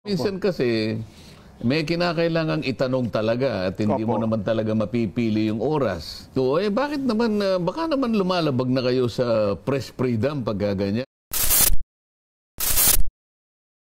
Minsan kasi, may kinakailangang itanong talaga at hindi mo naman talaga mapipili yung oras. So, bakit naman, baka naman lumalabag na kayo sa press freedom pag ganyan?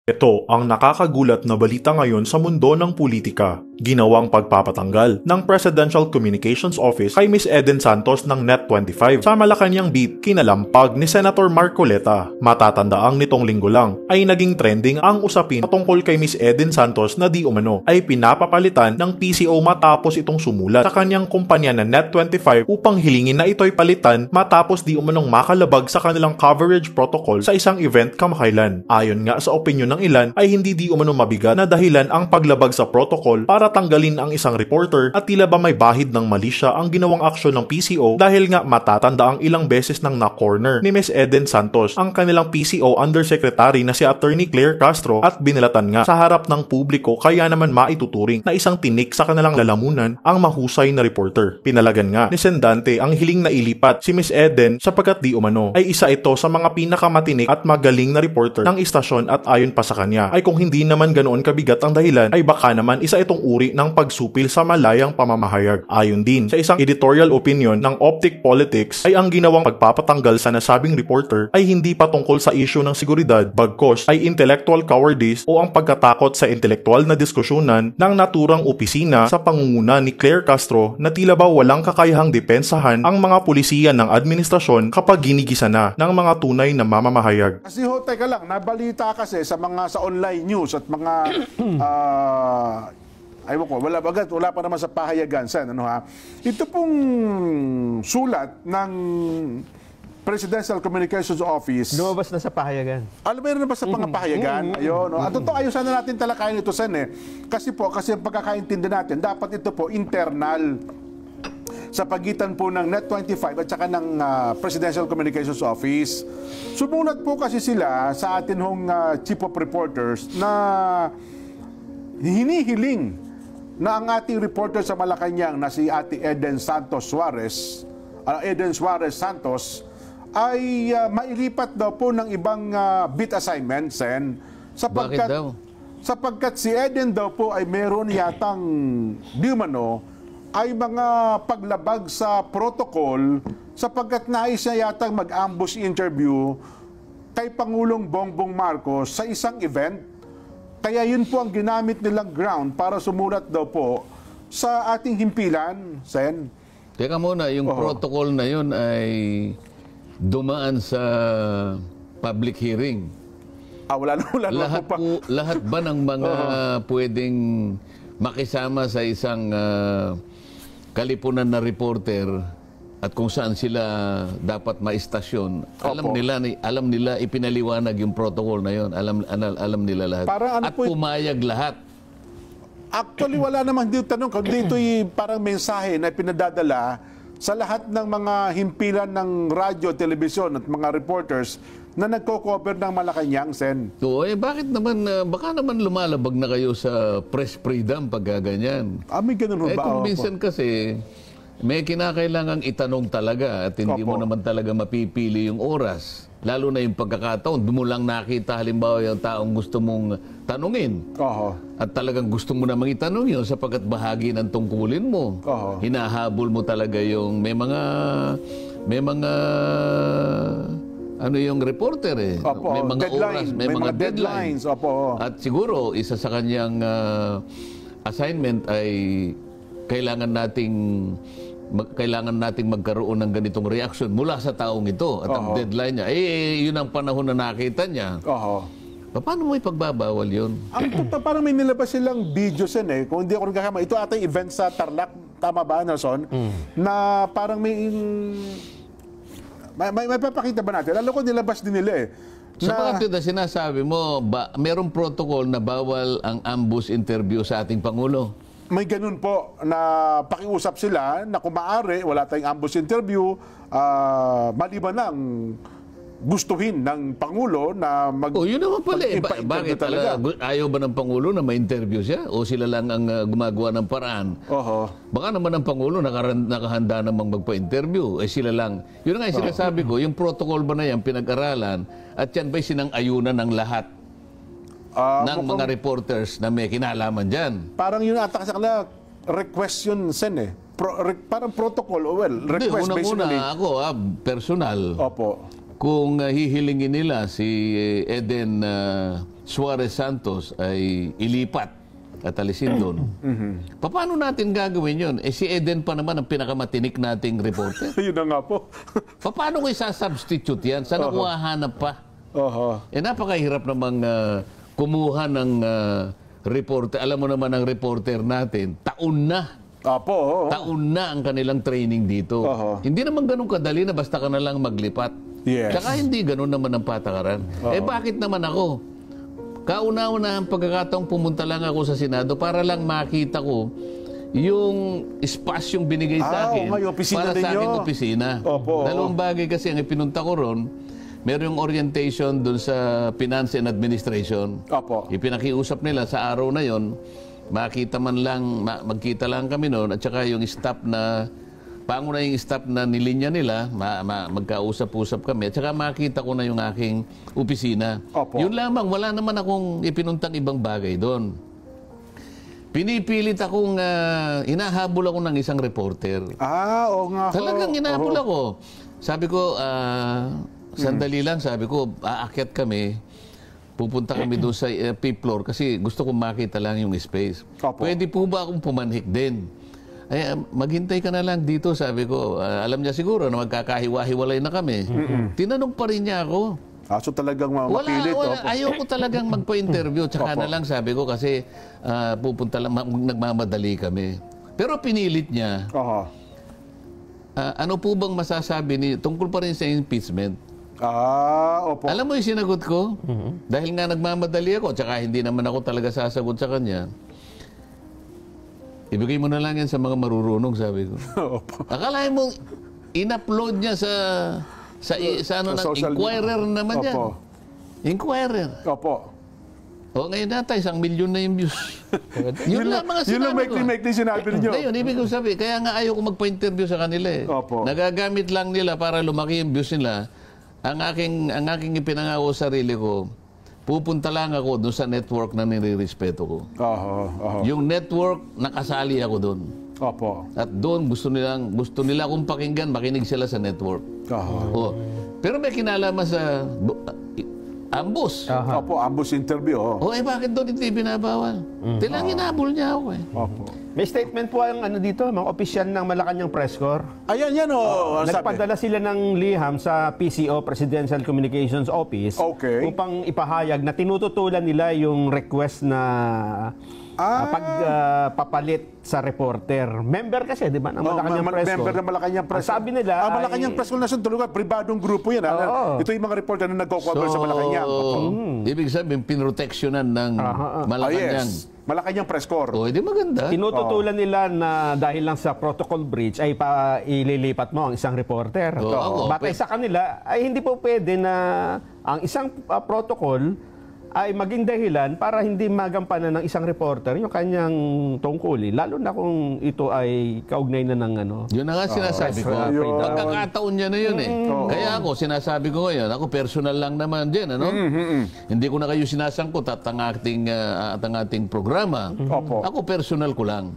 Ito ang nakakagulat na balita ngayon sa mundo ng politika. Ginawang pagpapatanggal ng Presidential Communications Office kay Ms. Eden Santos ng Net25 sa Malacanang beat kinalampag ni Senator Marcoleta. Matatandaang nitong linggo lang ay naging trending ang usapin tungkol kay Ms. Eden Santos na di umano ay pinapapalitan ng PCO matapos itong sumulat sa kanyang kumpanya na Net25 upang hilingin na ito'y palitan matapos di umanong makalabag sa kanilang coverage protocol sa isang event kamakailan. Ayon nga sa opinyon ng ilan ay hindi di umano mabigat na dahilan ang paglabag sa protocol para tanggalin ang isang reporter at tila ba may bahid ng mali siya ang ginawang aksyon ng PCO dahil nga matatanda ang ilang beses nang na-corner ni Ms. Eden Santos ang kanilang PCO Undersecretary na si Attorney Claire Castro at binilatan nga sa harap ng publiko kaya naman maituturing na isang tinik sa kanilang lalamunan ang mahusay na reporter. Pinalagan nga ni Sendante ang hiling na ilipat si Ms. Eden sapagkat di umano ay isa ito sa mga pinakamatinik at magaling na reporter ng istasyon at ayon pa sa kanya ay kung hindi naman ganoon kabigat ang dahilan ay baka naman isa itong uri ng pagsupil sa malayang pamamahayag. Ayon din sa isang editorial opinion ng Optic Politics ay ang ginawang pagpapatanggal sa nasabing reporter ay hindi patungkol sa issue ng seguridad bagkos ay intellectual cowardice o ang pagkatakot sa intelektual na diskusyonan ng naturang opisina sa pangunguna ni Claire Castro na tila ba walang kakayahang depensahan ang mga pulisiya ng administrasyon kapag ginigisa na ng mga tunay na mamamahayag. Kasi teka lang, nabalita kasi sa mga sa online news at mga aywan ko, wala pa naman sa pahayagan, Sen, ano ha? Ito pong sulat ng Presidential Communications Office. Lumabas na sa pahayagan. Alam mo na ba sa mga pahayagan? Ayun, no? At ito, ayusan na natin talakayin ito, Sen, eh. Kasi ang pagkakaintindi natin, dapat ito po internal sa pagitan po ng Net25 at saka ng Presidential Communications Office. Sumunat po kasi sila sa atin hong Chief of Reporters na hinihiling na ang ating reporter sa Malacanang na si Ate Eden Suarez Santos ay mailipat daw po ng ibang beat assignments, Sen. Bakit daw? Sapagkat si Eden daw po ay meron yatang di umano ay mga paglabag sa protocol sapagkat nais niya yatang mag-ambush interview kay Pangulong Bongbong Marcos sa isang event. Kaya yun po ang ginamit nilang ground para sumulat daw po sa ating himpilan, Sen. Teka muna, yung protocol na yun ay dumaan sa public hearing. Wala lahat, po pa. Lahat ba ng mga pwedeng makisama sa isang kalipunan na reporter at kung saan sila dapat maistasyon, alam nila ipinaliwanag yung protocol na yun. Alam nila lahat. At pumayag lahat. Actually, wala namang dito tanong. Dito'y parang mensahe na pinadadala sa lahat ng mga himpilan ng radyo, telebisyon at mga reporters na nagko-cover ng Malacanang, Sen. So, bakit naman, baka naman lumalabag na kayo sa press freedom pag ganyan? May ganun ba? Kung minsan kasi, may kinakailangang itanong talaga at hindi mo naman talaga mapipili yung oras. Lalo na yung pagkakataon, doon mo lang nakita halimbawa yung taong gusto mong tanungin. At talagang gusto mo namang itanong yun sapagkat bahagi ng tungkulin mo. Hinahabol mo talaga yung may mga ano yung reporter eh. May mga oras, may mga deadlines. At siguro, isa sa kanyang assignment ay kailangan nating magkaroon ng ganitong reaction mula sa taong ito. At ang deadline niya, yun ang panahon na nakita niya. Paano mo ipagbabawal yun? Parang may nilabas silang videos yan eh. Kung hindi ako nagkakama, ito ata yung event sa Tarlac, tama ba, Nelson? Na parang may papakita ba natin? Alam ko nilabas din nila eh. Sa mga na sinasabi mo, merong protocol na bawal ang ambush interview sa ating Pangulo? May ganun po na pakiusap sila na kung maaari, wala tayong ambush interview, maliban lang gustuhin ng Pangulo na yun naman pala eh. Bakit ayaw ba ng Pangulo na ma-interview siya? O sila lang ang gumagawa ng paraan? Baka naman ang Pangulo nakahanda namang magpa-interview. Sila lang. Yun nga yung sinasabi ko, yung protocol ba na yan pinag-aralan at yan ba'y sinang-ayunan ng lahat? ng mga reporters na may kinalaman dyan. Parang yun ata sa kanila, request yun, Sen eh. Parang protocol, request basically. Unang-una ako, personal, Opo. kung hihilingin nila si Eden Suarez Santos ay ilipat at alisin doon, paano natin gagawin yun? Si Eden pa naman ang pinakamatinik nating reporter. Yun na nga po. Paano ko isa-substitute yan? Saan ako hahanap pa? Napakahirap namang kumuha ng reporter. Alam mo naman ang reporter natin, taon na. Taon na ang kanilang training dito. Hindi naman ganun kadali na basta ka na lang maglipat. Yes. Tsaka hindi ganun naman ang patakaran. Bakit naman ako? Kauna-una ang pagkakataong pumunta lang ako sa Senado para lang makita ko yung espasyong binigay sa akin para sa aking opisina. Dalawang bagay kasi ang ipinunta ko ron. Meron yung orientation dun sa Finance and Administration. Ipinakiusap nila sa araw na yon, magkita lang kami noon at saka yung staff na pangunahing staff na nilinya nila, magkausap-usap kami at saka makita ko na yung aking opisina. Yun lamang, wala naman akong ipinuntang ibang bagay doon. Pinipilit akong, hinahabol ako ng isang reporter. Oo nga. Talagang hinahabol ako. Sabi ko, sandali lang, sabi ko, aakyat kami. Pupunta kami doon sa fifth floor kasi gusto kong makita lang yung space. Pwede po ba akong pumanhik din? Ay, maghintay ka na lang dito, sabi ko. Alam niya siguro na magkakahiwa-hiwalay na kami. Tinanong pa rin niya ako. So talagang mapilit. Ayaw ko talagang magpa-interview. Tsaka na lang, sabi ko, kasi pupunta lang, nagmamadali kami. Pero pinilit niya. Ano po bang masasabi tungkol pa rin sa impeachment? Alam mo yung sinagot ko? Dahil nga nagmamadali ako, tsaka hindi naman ako talaga sasagot sa kanya. Ibigay mo na lang yan sa mga marurunong, sabi ko. Akalain mo, in-upload niya sa Inquirer naman yan. Inquirer. Ngayon nata, 1 million na yung views. Yun lang mga sinabi ko. Yun lang may sinabi ninyo. Ngayon, ibig ko sabi, kaya nga ayaw ko magpa-interview sa kanila eh. Nagagamit lang nila para lumaki yung views nila. Ang aking ipinangako sa sarili ko, pupunta lang ako doon sa network na nire-respeto ko. Yung network, nakasali ako doon. At doon gusto nila akong pakinggan, makinig sila sa network. Pero may kinalaman sa ambush. Ambush interview. Bakit doon hindi binabawal? Tilang hinabol niya ako eh. May statement po ang dito, mga opisyal ng Malacanang Press Corps. Ayan, nagpadala sila ng liham sa PCO, Presidential Communications Office, upang ipahayag na tinututulan nila yung request na pagpapalit sa reporter. Member kasi, di ba, ng Malacanang Press Corps. Member ng Malacanang Press Corps. Sabi nila Malacanang Press Corps Nason, tulungan, pribadong grupo yan. Ito yung mga reporter na nagko-cover sa Malacanang. Ibig sabihin, pinroteksyonan ng Malacanang. Malacanang Press Corps. Hindi maganda. Tinututulan nila na dahil lang sa protocol breach ay ililipat mo ang isang reporter. Batay sa kanila ay hindi po pwede na ang isang protocol ay maging dahilan para hindi magampanan ng isang reporter yung kanyang tungkulin, lalo na kung ito ay kaugnay na ng Yun na nga sinasabi ko. Pagkakataon niya na yun eh. Kaya ako, sinasabi ko ngayon, ako personal lang naman din, Hindi ko na kayo sinasangkot at ang ating programa. Ako personal ko lang.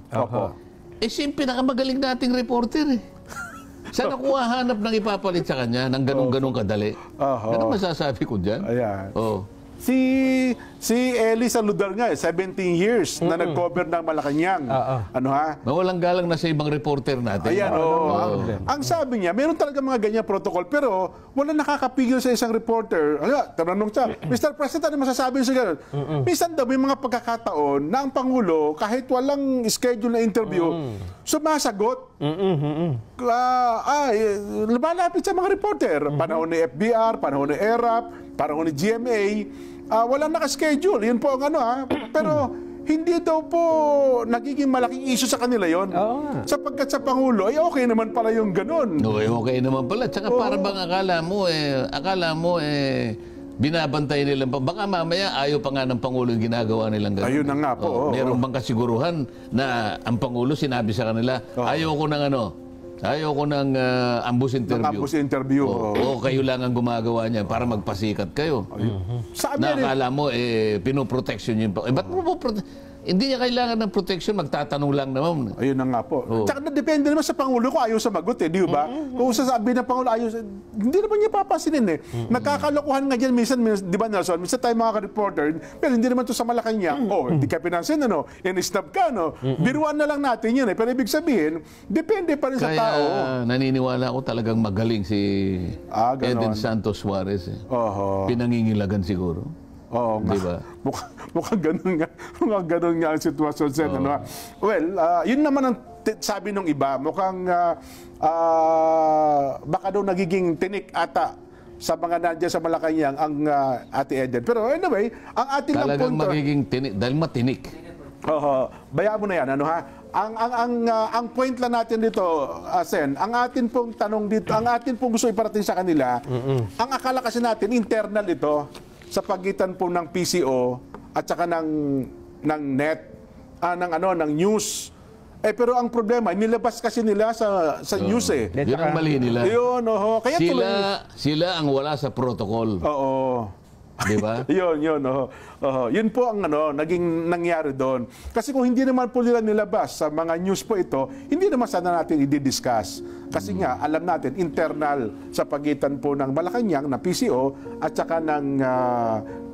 Siyang pinakamagaling nating reporter eh. Saan ako hahanap ng ipapalit sa kanya ng ganun-ganun kadali? Ano masasabi ko dyan? Si Eli Saludar nga, 17 years na nag-cover ng Malacanang. Mawalang galang na sa ibang reporter natin. Ang sabi niya, meron talaga mga ganyan protocol, pero wala nakakapigil sa isang reporter. Tanong siya, Mr. President, ano masasabi niyo sa ganun? Minsan daw, may mga pagkakataon na ang Pangulo, kahit walang schedule na interview, sumasagot. Lumalapit sa mga reporter. Panahon ni FBR, panahon ni ERAP, panahon ni GMA, walang naka-schedule. Yun po ang Pero hindi daw po nagiging malaking issue sa kanila yon. Sapagkat sa Pangulo, ay okay naman pala yung ganun. Okay naman pala. Tsaka para bang akala mo binabantay nila pa. Baka mamaya ayaw pa nga ng Pangulo yung ginagawa nilang ganun. Ayun na nga po. Meron bang kasiguruhan na ang Pangulo sinabi sa kanila, ayaw ko ng Ayoko ng ambush interview. Ng ambush interview. Oo, kayo lang ang gumagawa niyan para magpasikat kayo. Sa Amerika, Nakakala mo, pinoprotection yun pa. Ba't mo hindi niya kailangan ng protection, magtatanong lang naman. ayun na nga po. Oo. Tsaka depende naman sa Pangulo kung ayaw sumagot di ba? Kung sasabihin ng Pangulo ayaw, hindi naman niya papansinin Nagkakalokohan nga dyan minsan, di ba Nelson? Minsan tayo mga ka-reporter, pero hindi naman to sa Malacanang. Hindi ka pinansin, in-snub ka, Biruan na lang natin yun Pero ibig sabihin, depende pa rin sa Kaya tao. naniniwala ako talagang magaling si ganon. Eden Santos Suarez. Oho. Pinangingilagan siguro. Oo nga. Di ba? Mukhang ganun nga. Mukhang ganun nga ang sitwasyon, Sen. Well, yun naman ang sabi nung iba. Mukhang baka daw nagiging tinik ata sa mga nandiyan sa Malacanang ang Ate Eden. Pero anyway, ang ating lang Talagang punto... magiging tinik, dahil matinik. Bayaan mo na yan, ang point lang natin dito, Sen, ang atin pong tanong dito, ang atin pong gusto iparating sa kanila, ang akala kasi natin, internal ito, sa pagitan po ng PCO at saka ng net, ng news. Pero ang problema, nilabas kasi nila sa news Yun ang mali nila. Yun, kaya Sila ang wala sa protocol. Oo. Di ba? yun. Yun po ang naging nangyari doon. Kasi kung hindi naman po nila nilabas sa mga news po ito, hindi naman sana natin i-discuss. Kasi nga, alam natin, internal sa pagitan po ng Malacanang na PCO at saka ng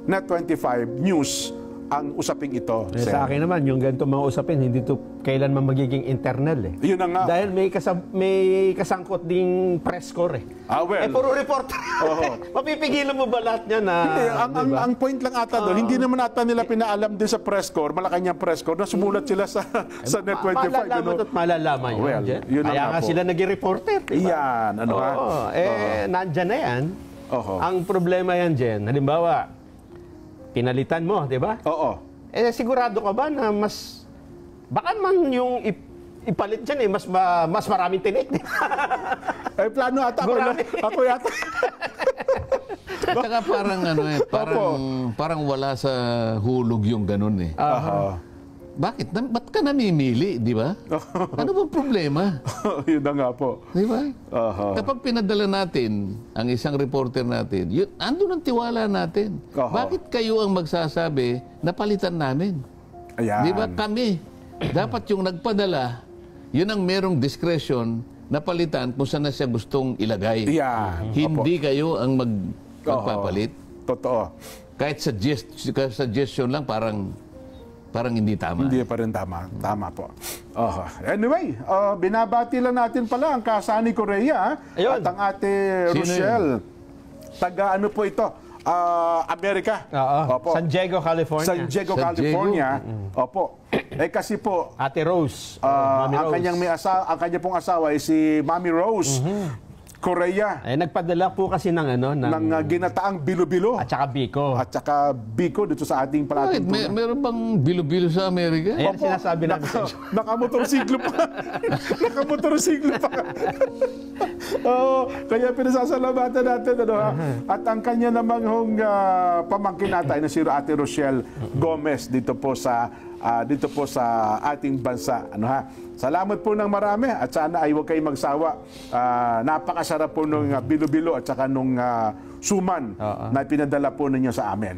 Net25 News ang usaping ito. Sa akin naman, yung ganito mga usapin, hindi to kailanman magiging internal Yun na nga. Dahil may kasangkot ding press corps Well. puro reporter. Mapipigilan mo ba lahat niya na... Hindi, ang point lang ata doon, hindi naman ata nila pinaalam din sa press corps, Malacanang press corps, na sumulat sila sa Net25. Malalaman at malalaman yun. Well, Jen. yun na Kaya nga nga po. sila naging reporter. Diba? Yan, Nandyan na yan. Oho. Ang problema yan, Jen, halimbawa, pinalitan mo, di ba? Oo. Sigurado ka ba na baka man yung ipalit dyan mas maraming tinik. Plano ata ako yata. At saka parang wala sa hulog yung ganun Bakit? Ba't ka namimili, di ba? Ano ba problema? Yun na nga po. Di ba? Kapag pinadala natin ang isang reporter natin, andun ang tiwala natin. Bakit kayo ang magsasabi na palitan namin? Ayan. Di ba? Kami. Dapat yung nagpadala, yun ang merong discretion na palitan kung saan na siya gustong ilagay. Yan. Hindi kayo ang magpapalit. Totoo. Kahit suggestion lang, parang hindi tama. Hindi pa rin tama. Tama po. Anyway, binabati lang natin pala ang kasani Korea Ayun. at ang ate Sino Rochelle. Taga ano po ito? Amerika. Opo. San Diego, California. San Diego, California. Opo. Kasi po, Ate Rose. ang Mami Rose. ang kanya pong asawa ay si Mami Rose. Korea. Nagpadala po kasi ng Ginataang bilo-bilo. at saka Biko. At saka biko dito sa ating Bakit? palating tuna. Meron bang bilo-bilo sa Amerika? Ayan sinasabi namin sa inyo. Nakamotorsiklo pa. Nakamotorsiklo pa. Kaya pinasasalamatan natin. At ang kanya namang pamangkin natin na si Ate Rochelle Gomez dito po sa ating bansa. Salamat po ng marami at sana ay huwag kayong magsawa. Napakasarap po nung bilo-bilo at saka nung suman na pinadala po ninyo sa amin.